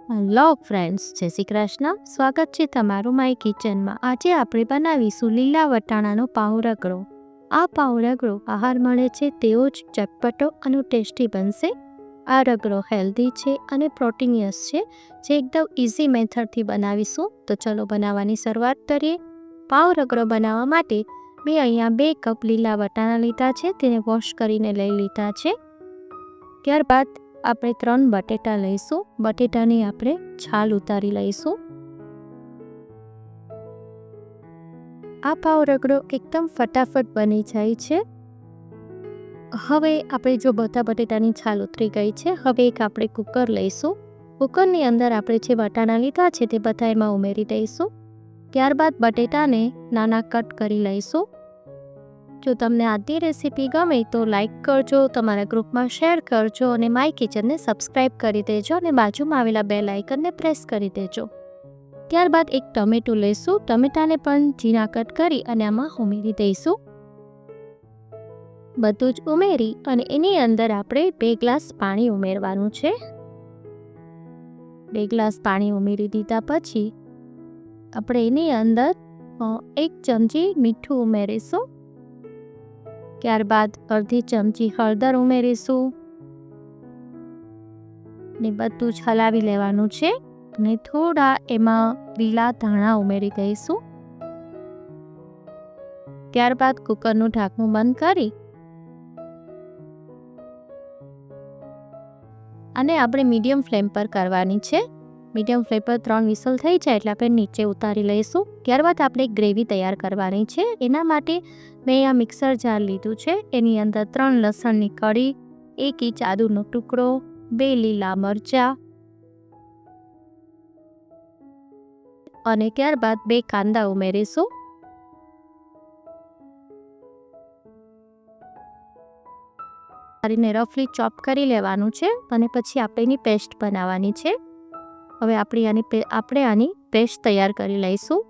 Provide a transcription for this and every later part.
Hello friends, જય શ્રી કૃષ્ણ. સ્વાગત છે તમારું માય કિચનમાં. આજે આપણે બનાવીશું લીલા વટાણાનો પાઉં રગડો. આ પાઉં રગડો આહાર મળે છે તેવો જ ચટપટો અને ટેસ્ટી બનશે. આ રગડો હેલ્ધી છે અને પ્રોટીનિયસ છે, જે એકદમ ઇઝી મેથડથી બનાવીશું. તો ચલો બનાવવાની શરૂઆત કરીએ. પાઉં રગડો બનાવવા માટે મેં અહીંયા 2 કપ લીલા વટાણા લીધા છે, તેને વોશ કરીને લઈ લીધા છે. ત્યારબાદ આપણે 3 બટેટા લઈશું. બટેટાની આપણે છાલ ઉતારી લઈશું. આ પાઉં રગડો એકદમ ફટાફટ બની જાય છે. હવે આપણે જો બધા બટેટાની છાલ ઉતરી ગઈ છે, હવે એક આપણે કુકર લઈશું. કુકરની અંદર આપણે જે વટાણા લીધા છે તે બધા એમાં ઉમેરી દઈશું. ત્યારબાદ બટેટાને નાના કટ કરી લઈશું. જો તમને આજની રેસીપી ગમે તો લાઈક કરજો, તમારા ગ્રુપમાં શેર કરજો અને માય કિચનને સબસ્ક્રાઈબ કરી દેજો અને બાજુમાં આવેલા બેલ આઇકનને પ્રેસ કરી દેજો. ત્યારબાદ એક ટમેટું લઈશું. ટમેટાને પણ ઝીણા કટ કરી અને આમાં ઉમેરી દઈશું. બધું જ ઉમેરી અને એની અંદર આપણે 2 ગ્લાસ પાણી ઉમેરવાનું છે. 2 ગ્લાસ પાણી ઉમેરી દીધા પછી આપણે એની અંદર 1 ચમચી મીઠું ઉમેરીશું. ત્યારબાદ અડધી ચમચી હળદર ઉમેરીશું ને બધું જ હલાવી લેવાનું છે. અને થોડા એમાં લીલા ધાણા ઉમેરી દઈશું. ત્યારબાદ કુકરનું ઢાંકણું બંધ કરી અને આપણે મીડિયમ ફ્લેમ પર કરવાની છે. મીડિયમ ફ્લેમ પર 3 વિસલ થઈ જાય એટલે આપણે નીચે ઉતારી લઈશું. ત્યારબાદ આપણે ગ્રેવી તૈયાર કરવાની છે. એના માટે મેં આ મિક્સર જાર લીધું છે. એની અંદર 3 લસણની કળી, 1 ઇંચ આદુનો ટુકડો, 2 લીલા મરચાં અને ત્યારબાદ 2 કાંદા ઉમેરીશું. રફલી ચોપ કરી લેવાનું છે અને પછી આપણે એની પેસ્ટ બનાવવાની છે. હવે આપણે આની પેસ્ટ તૈયાર કરી લઈશું.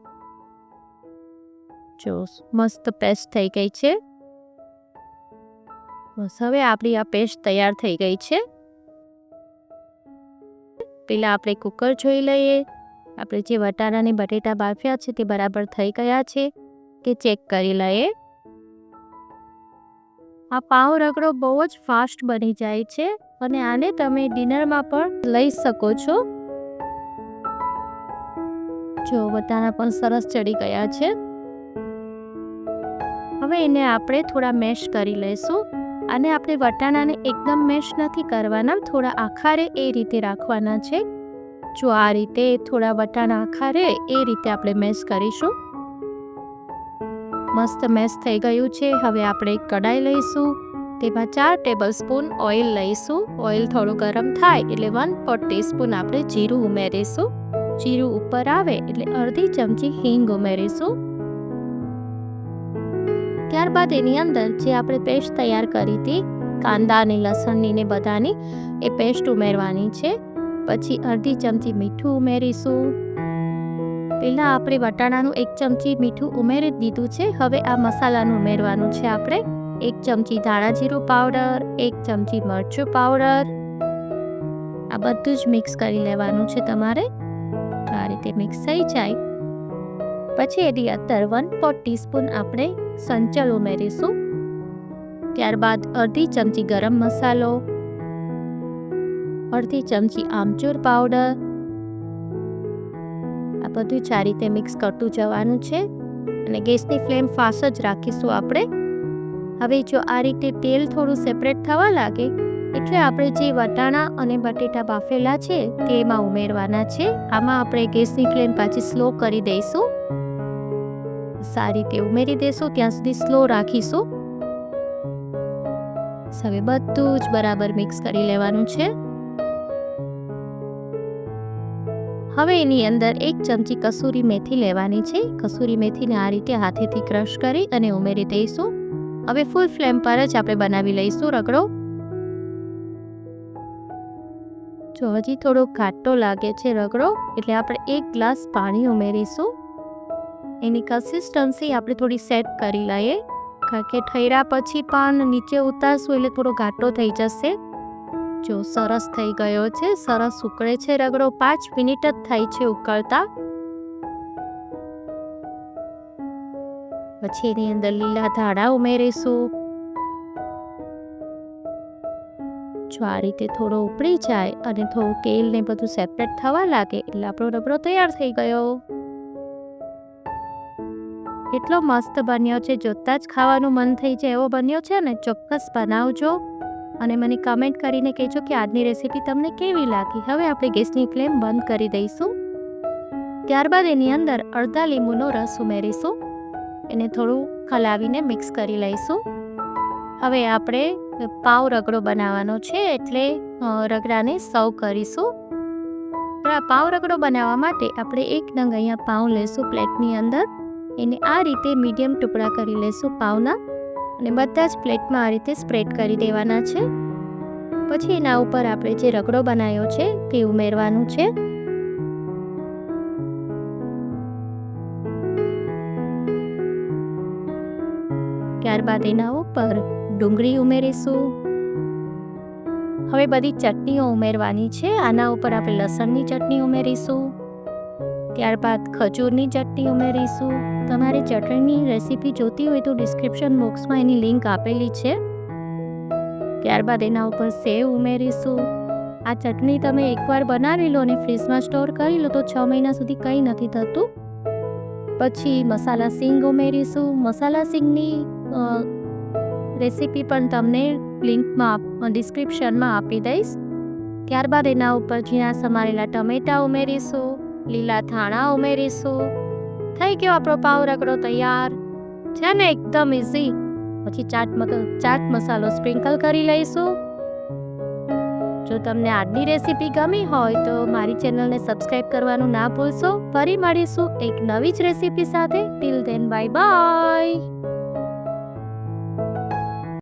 જો મસ્ત પેસ્ટ થઈ ગઈ છે. બસ હવે આપણી આ પેસ્ટ તૈયાર થઈ ગઈ છે. પહેલાં આપણે કુકર જોઈ લઈએ. આપણે જે વટાણા અને બટેટા બાફ્યા છે તે બરાબર થઈ ગયા છે કે ચેક કરી લઈએ. આ પાઉં રગડો બહુ જ ફાસ્ટ બની જાય છે અને આને તમે ડિનરમાં પણ લઈ શકો છો. જો વટાણા પણ સરસ ચડી ગયા છે. હવે એને આપણે થોડા મેશ કરી લઈશું. અને આપણે વટાણાને એકદમ મેશ નથી કરવાના, થોડા આખા રહે એ રીતે રાખવાના છે. જો આ રીતે થોડા વટાણા આખા રહે એ રીતે આપણે મેશ કરીશું. મસ્ત મેશ થઈ ગયું છે. હવે આપણે એક કડાઈ લઈશું. તેમાં 4 ટેબલ સ્પૂન ઓઇલ લઈશું. ઓઇલ થોડું ગરમ થાય એટલે 1/4 ટીસ્પૂન આપણે જીરું ઉમેરીશું. જીરું ઉપર આવે એટલે અડધી ચમચી હિંગ ઉમેરીશું. ત્યારબાદ એની અંદર જે આપણે પેસ્ટ તૈયાર કરી હતી કાંદા અને લસણની ને બધાની, એ પેસ્ટ ઉમેરવાની છે. પછી અડધી ચમચી મીઠું ઉમેરીશું. પહેલાં આપણે વટાણાનું 1 ચમચી મીઠું ઉમેરી દીધું છે. હવે આ મસાલાનું ઉમેરવાનું છે આપણે. 1 ચમચી ધાણા જીરું પાવડર, 1 ચમચી મરચું પાવડર. આ બધું જ મિક્સ કરી લેવાનું છે તમારે. આ રીતે મિક્સ થઈ જાય પછી એની અંદર 1/4 ટીસ્પૂન આપણે સંચળ ઉમેરીશું. ત્યારબાદ અડધી ચમચી ગરમ મસાલો, અડધી ચમચી આમચૂર પાવડર. આ બધું જ આ રીતે મિક્સ કરતું જવાનું છે અને ગેસની ફ્લેમ ફાસ્ટ જ રાખીશું આપણે. હવે જો આ રીતે તેલ થોડું સેપરેટ થવા લાગે એટલે આપણે જે વટાણા અને બટેટા બાફેલા છે તેમાં ઉમેરવાના છે. આમાં આપણે ગેસની ફ્લેમ પાછી સ્લો કરી દઈશું. સારી રીતે ઉમેરી દઈશું, ત્યાં સુધી સ્લો રાખીશું. હવે બધું જ બરાબર મિક્સ કરી લેવાનું છે. હવે એની અંદર 1 ચમચી કસૂરી મેથી લેવાની છે. કસૂરી મેથીને આ રીતે હાથેથી ક્રશ કરી અને ઉમેરી દઈશું. હવે ફૂલ ફ્લેમ પર જ આપણે બનાવી લઈશું રગડો. જો હજી થોડો ઘાટો લાગે છે રગડો એટલે આપણે 1 ગ્લાસ પાણી ઉમેરીશું. એની કન્સિસ્ટન્સી આપણે થોડી સેટ કરી લઈએ, કારણ કે ઠર્યા પછી પણ નીચે ઉતારશું એટલે થોડો ઘાટો થઈ જશે. જો સરસ થઈ ગયો છે, સરસ ઉકળે છે રગડો. 5 મિનિટ જ થાય છે ઉકળતા. પછી એની અંદર લીલા ધાણા ઉમેરીશું. જો આ રીતે થોડો ઉપડી જાય અને થોડું તેલ ને બધું સેપરેટ થવા લાગે એટલે આપણો રગડો તૈયાર થઈ ગયો. કેટલો મસ્ત બન્યો છે, જોતાં જ ખાવાનું મન થઈ જાય એવો બન્યો છે ને. ચોક્કસ બનાવજો અને મને કમેન્ટ કરીને કહેજો કે આજની રેસીપી તમને કેવી લાગી. હવે આપણે ગેસની ફ્લેમ બંધ કરી દઈશું. ત્યારબાદ એની અંદર અડધા લીંબુનો રસ ઉમેરીશું. એને થોડું ખલાવીને મિક્સ કરી લઈશું. હવે આપણે પાવ રગડો બનાવવાનો છે એટલે રગડાને સર્વ કરીશું. પાવ રગડો બનાવવા માટે આપણે 1 નંગ અહીંયા પાવ લેશું પ્લેટની અંદર. એને આ રીતે મીડિયમ ટુકડા કરી લેશું પાવના અને બધા જ પ્લેટમાં આ રીતે સ્પ્રેડ કરી દેવાના છે. પછી એના ઉપર આપણે જે રગડો બનાવ્યો છે તે ઉમેરવાનું છે. ત્યારબાદ એના ઉપર ડુંગળી ઉમેરીશું. હવે બધી ચટણીઓ ઉમેરવાની છે. આના ઉપર આપણે લસણની ચટણી ઉમેરીશું. ત્યારબાદ ખજૂરની ચટણી ઉમેરીશું. તમારે ચટણીની રેસીપી જોતી હોય તો ડિસ્ક્રિપ્શન બોક્સમાં એની લિંક આપેલી છે. ત્યારબાદ એના ઉપર સેવ ઉમેરીશું. આ ચટણી તમે એકવાર બનાવી લો અને ફ્રીજમાં સ્ટોર કરી લો તો 6 મહિના સુધી કંઈ નથી થતું. પછી મસાલા સિંગ ઉમેરીશું. મસાલા સિંગની રેસીપી પણ તમને લિંકમાં ડિસ્ક્રિપ્શનમાં આપી દઈશ. ત્યારબાદ એના ઉપર ઝીણા સમારેલા ટમેટાં ઉમેરીશું. લીલા ધાણા ઉમેરીશું. થઈ ગયો આપણો પાવ રગડો તૈયાર છે ને, એકદમ ઇઝી. પછી ચાટ મસાલો સ્પ્રિંકલ કરી લઈશું. જો તમને આજની રેસીપી ગમી હોય તો મારી ચેનલને સબસ્ક્રાઈબ કરવાનું ના ભૂલશો. ફરી મળીશું એક નવી જ રેસીપી સાથે. Till then bye bye.